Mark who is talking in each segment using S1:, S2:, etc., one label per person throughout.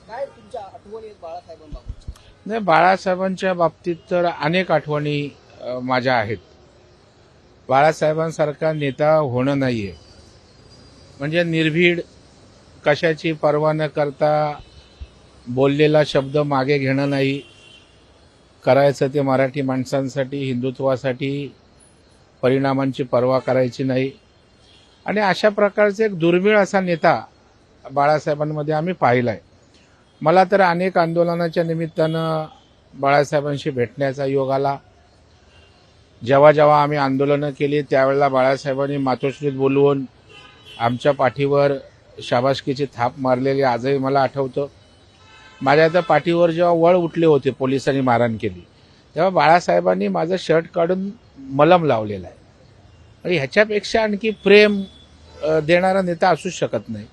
S1: काय तुमच्या आठवणी आहेत बाळासाहेबांबाबत?
S2: नाही, बाळासाहेबांच्या बाबतीत तर अनेक आठवणी माझ्या आहेत. बाळासाहेबांसारखा नेता होणं नाहीये म्हणजे निर्भीड, कशाची पर्वा न करता बोललेला शब्द मागे घेणं नाही. करायचं ते मराठी माणसांसाठी, हिंदुत्वासाठी, परिणामांची पर्वा करायची नाही. आणि अशा प्रकारचे एक दुर्मिळ असा नेता बाळासाहेबांमध्ये आम्ही पाहिलाय. मला तर अनेक आंदोलनाच्या निमित्तानं बाळासाहेबांशी भेटण्याचा योग आला. जेव्हा जेव्हा आम्ही आंदोलनं केली त्यावेळेला बाळासाहेबांनी मातोश्रीत बोलवून आमच्या पाठीवर शाबासकीची थाप मारलेली आजही मला आठवतं. माझ्या त्या पाठीवर जेव्हा वळ उठले होते, पोलिसांनी मारहाण केली, तेव्हा बाळासाहेबांनी माझं शर्ट काढून मलम लावलेला आहे. आणि ह्याच्यापेक्षा आणखी प्रेम देणारा नेता असूच शकत नाही.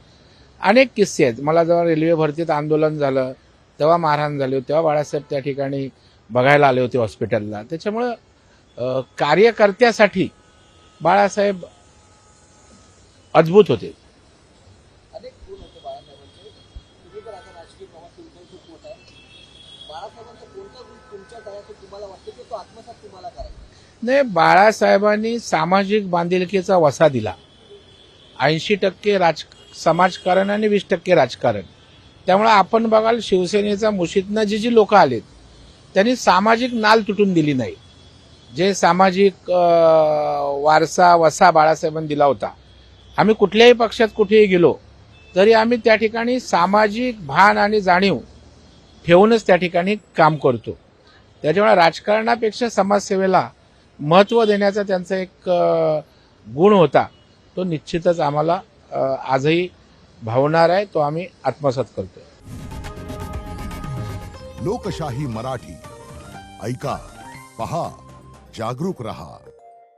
S2: अनेक किस्से आहेत. मला जेव्हा रेल्वे भरतीत आंदोलन झालं तेव्हा मारहाण झाली होती, तेव्हा बाळासाहेब त्या ठिकाणी बघायला आले होते हॉस्पिटलला. त्याच्यामुळं कार्यकर्त्यासाठी बाळासाहेब अद्भुत होते.
S1: अनेक गुण होते बाळासाहेबांचे. तुम्ही तर आता राजकीय प्रवास तुमचा खूप मोठा आहे. बाळासाहेबांचा कोणता गुण तुमच्या काळात तुम्हाला वाटतं की तो आत्मसात तुम्हाला करायचा?
S2: नाही, बाळासाहेबांनी सामाजिक बांधिलकीचा वसा दिला. 80% समाजकारण आणि 20% राजकारण. त्यामुळे आपण बघाल, शिवसेनेचा मुशीतनं जी लोक आलेत त्यांनी सामाजिक नाल तुटून दिली नाही. जे सामाजिक वारसा वसा बाळासाहेबांनी दिला होता. आम्ही कुठल्याही पक्षात कुठेही गेलो तरी आम्ही त्या ठिकाणी सामाजिक भान आणि जाणीव ठेवूनच त्या ठिकाणी काम करतो. त्याच्यामुळे राजकारणापेक्षा समाजसेवेला महत्त्व देण्याचा त्यांचा एक गुण होता. तो निश्चितच आम्हाला आजही भावणार आहे. तो आम्ही आत्मसात करतोय.
S3: लोकशाही मराठी ऐका, पहा, जागरूक रहा.